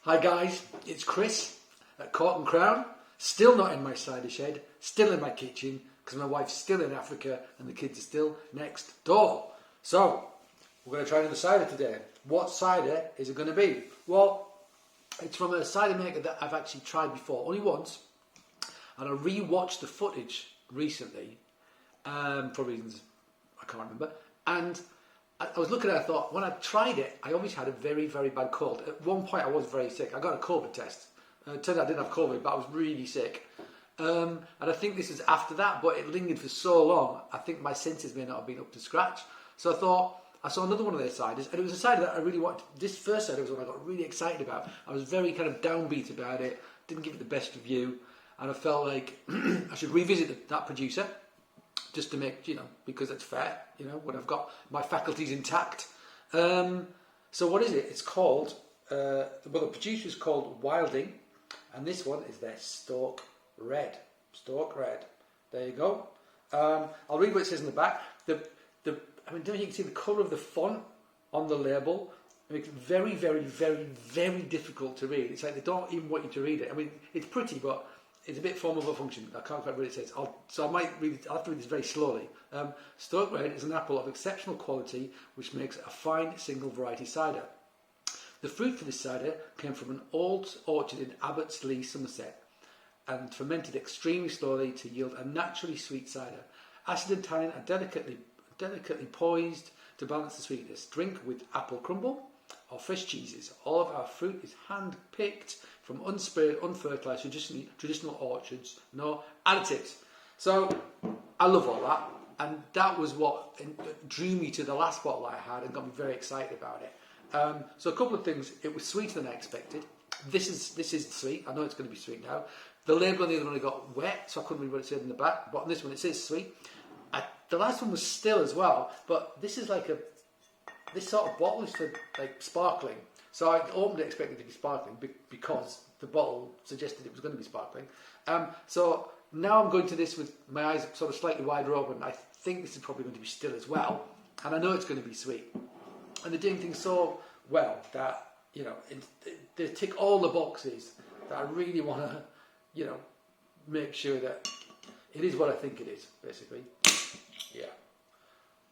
Hi guys, it's Chris at Court and Crown, still not in my cider shed, still in my kitchen because my wife's still in Africa and the kids are still next door. So, we're going to try another cider today. What cider is it going to be? Well, it's from a cider maker that I've actually tried before, only once, and I re-watched the footage recently, for reasons I can't remember, and I was looking at it, I thought, when I tried it, I obviously had a very, very bad cold. At one point I was very sick. I got a COVID test. It turned out I didn't have COVID, but I was really sick. And I think this is after that, but it lingered for so long, I think my senses may not have been up to scratch. So I thought, I saw another one of their ciders, and it was a cider that I really wanted. This first cider was one I got really excited about. I was very kind of downbeat about it, didn't give it the best review, and I felt like I should revisit that producer, just to make, because it's fair, when I've got my faculties intact. So what is it? It's called, the producer is called Wilding, and this one is their Stoke Red. Stoke Red. There you go. I'll read what it says in the back. Don't you can see the colour of the font on the label. It makes it very, very, very, very difficult to read. It's like they don't even want you to read it. I mean, it's pretty, but it's a bit form over function. I can't quite read what it says. I'll have to read this very slowly. Stoke Red is an apple of exceptional quality, which makes a fine single variety cider. The fruit for this cider came from an old orchard in Abbotsleigh, Somerset, and fermented extremely slowly to yield a naturally sweet cider. Acid and tannin are delicately poised to balance the sweetness. Drink with apple crumble or fresh cheeses. All of our fruit is hand-picked from unsprayed, unfertilised, traditional orchards. No additives. So, I love all that. And that was what drew me to the last bottle I had and got me very excited about it. So a couple of things. It was sweeter than I expected. This is sweet. I know it's going to be sweet now. The label on the other one got wet, so I couldn't read what it said in the back. But on this one, it says sweet. The last one was still as well, but this is like this sort of bottle is for like sparkling. So I opened it expecting it to be sparkling because the bottle suggested it was going to be sparkling. So now I'm going to this with my eyes sort of slightly wider open. I think this is probably going to be still as well, and I know it's going to be sweet. And they're doing things so well that they tick all the boxes that I really want to make sure that it is what I think it is, basically. Yeah.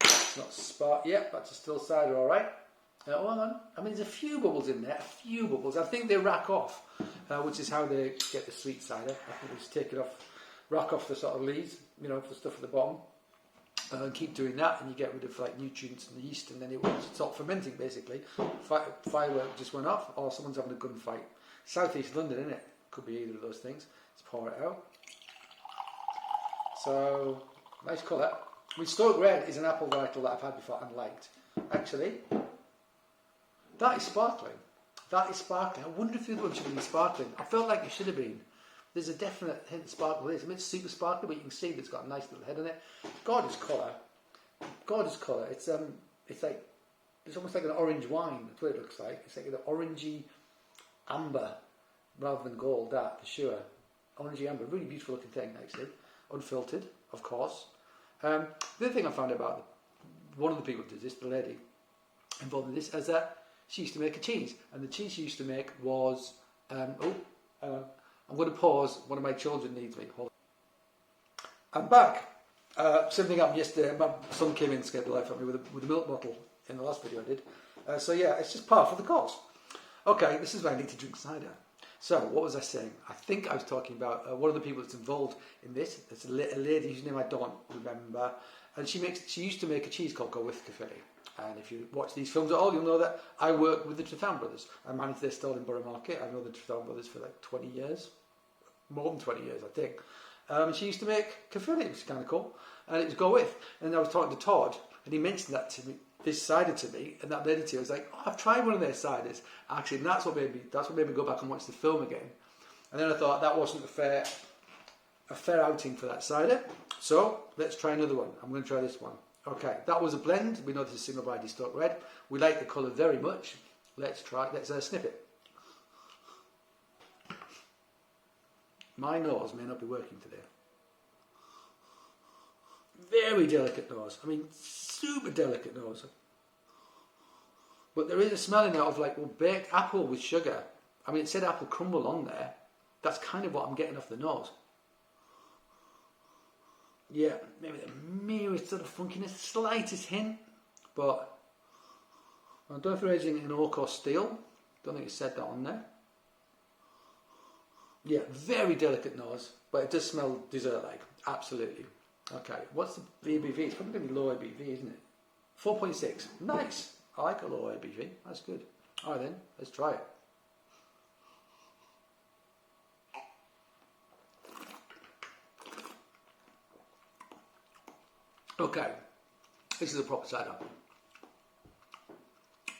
It's not spark. Yeah, that's a still cider, all right. Hold on. I mean, there's a few bubbles in there. A few bubbles. I think they rack off, which is how they get the sweet cider. I think they just take it off, rack off the sort of leaves, the stuff at the bottom, and keep doing that, and you get rid of like nutrients and the yeast, and then it will stop fermenting. Basically, firework just went off, or someone's having a gunfight. Southeast London, isn't it? Could be either of those things. Let's pour it out. So nice colour. I mean, Stoke Red is an apple varietal that I've had before and liked. Actually, that is sparkling. That is sparkling. I wonder if the other one should have been sparkling. I felt like it should have been. There's a definite hint of sparkle in this. I mean, it's super sparkling, but you can see that it's got a nice little head on it. Gorgeous colour. Gorgeous colour. It's almost like an orange wine. That's what it looks like. It's like an orangey amber rather than gold. That for sure. Orangey amber. Really beautiful looking thing, actually. Unfiltered, of course. The other thing I found about one of the people who did this, the lady involved in this, is that she used to make a cheese, and the cheese she used to make was I'm going to pause. One of my children needs me. Hold on. I'm back. Something happened yesterday. My son came in and scared the life out of me with a milk bottle in the last video I did. So yeah, it's just par for the course. Okay, this is why I need to drink cider. So, what was I saying? I think I was talking about one of the people that's involved in this. It's a lady whose name I don't remember. And she used to make a cheese called Go With Cafe. And if you watch these films at all, you'll know that I work with the Tretham brothers. I manage their stall in Borough Market. I know the Tretham brothers for like 20 years. More than 20 years, I think. She used to make cafe, which is kind of cool. And it was Go With. And I was talking to Todd, and he mentioned that to me. This cider to me, and that led it to. I was like, I've tried one of their ciders actually, and that's what made me go back and watch the film again. And then I thought that wasn't a fair outing for that cider. So let's try another one. I'm going to try this one. Okay, that was a blend. We know this is single variety Stoke Red. We like the colour very much. Let's sniff it. My nose may not be working today. Very delicate nose. I mean, super delicate nose. But there is a smell in it of like baked apple with sugar. I mean, it said apple crumble on there. That's kind of what I'm getting off the nose. Yeah, maybe the merest sort of funkiness, slightest hint, but I don't know if there is anything in oak or steel. Don't think it said that on there. Yeah, very delicate nose, but it does smell dessert-like, absolutely. Okay, what's the ABV? It's probably going to be low ABV, isn't it? 4.6, nice. I like a low ABV, that's good. All right then, let's try it. Okay, this is a proper cider.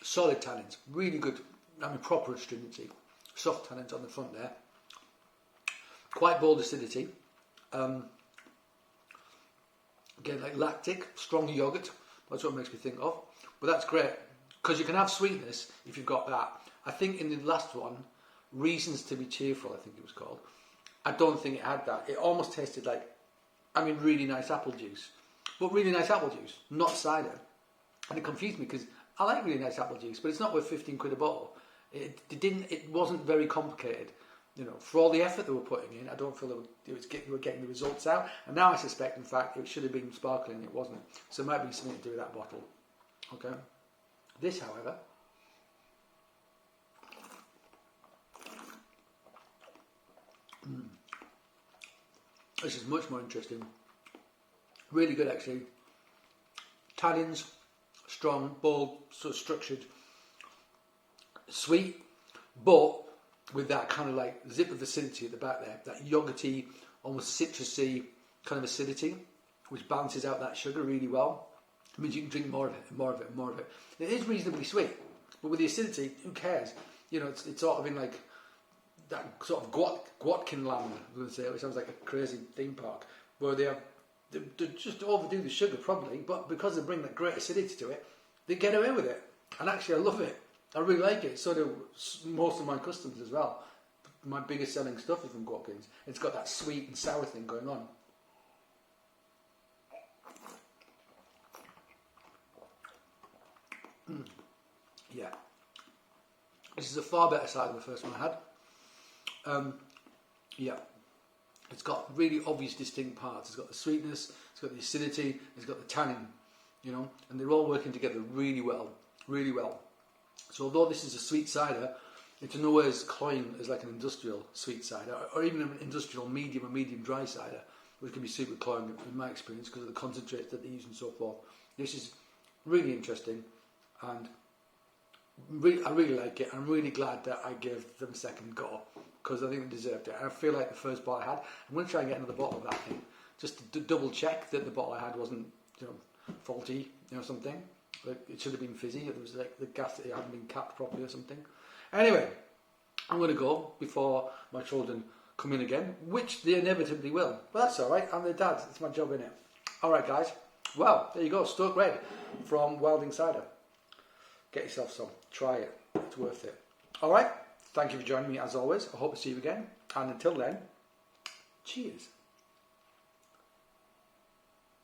Solid tannins, really good, I mean proper astringency. Soft tannins on the front there. Quite bold acidity. Again, like lactic, strong yogurt, that's what it makes me think of. But that's great, because you can have sweetness if you've got that. I think in the last one, Reasons to be Cheerful, I think it was called, I don't think it had that. It almost tasted like, I mean, really nice apple juice. But really nice apple juice, not cider. And it confused me because I like really nice apple juice, but it's not worth 15 quid a bottle. It wasn't very complicated. You know, for all the effort they were putting in, I don't feel they were getting the results out. And now I suspect, in fact, it should have been sparkling, it wasn't. So it might be something to do with that bottle. Okay. This, however, this is much more interesting. Really good, actually. Tannins, strong, bold, sort of structured, sweet, but with that kind of like zip of acidity at the back there, that yogurty, almost citrusy kind of acidity, which balances out that sugar really well. It means you can drink more of it, more of it, more of it. It is reasonably sweet, but with the acidity, who cares? You know, it's sort of in like that sort of Gwatkin land, I was going to say, which sounds like a crazy theme park, where they just overdo the sugar probably, but because they bring that great acidity to it, they get away with it. And actually I love it. I really like it. So do most of my customers as well. My biggest selling stuff is from Gwatkin's. It's got that sweet and sour thing going on. Yeah. This is a far better cider than the first one I had. Yeah. It's got really obvious distinct parts. It's got the sweetness, it's got the acidity, it's got the tannin, you know, and they're all working together really well, really well. So although this is a sweet cider, it's in no way as cloying as like an industrial sweet cider, or even an industrial medium or medium dry cider, which can be super cloying in my experience because of the concentrates that they use and so forth. This is really interesting, and I really like it. I'm really glad that I gave them a second go, because I think they deserved it. And I feel like the first bottle I had, I'm going to try and get another bottle of that thing, just to double check that the bottle I had wasn't, you know, faulty, you know, something. Like it should have been fizzy. It was like the gas that it hadn't been capped properly or something. Anyway, I'm going to go before my children come in again, which they inevitably will. But that's all right. I'm their dad. It's my job, innit? All right, guys. Well, there you go. Stoke Red from Wilding Cider. Get yourself some. Try it. It's worth it. All right. Thank you for joining me as always. I hope to see you again. And until then, cheers.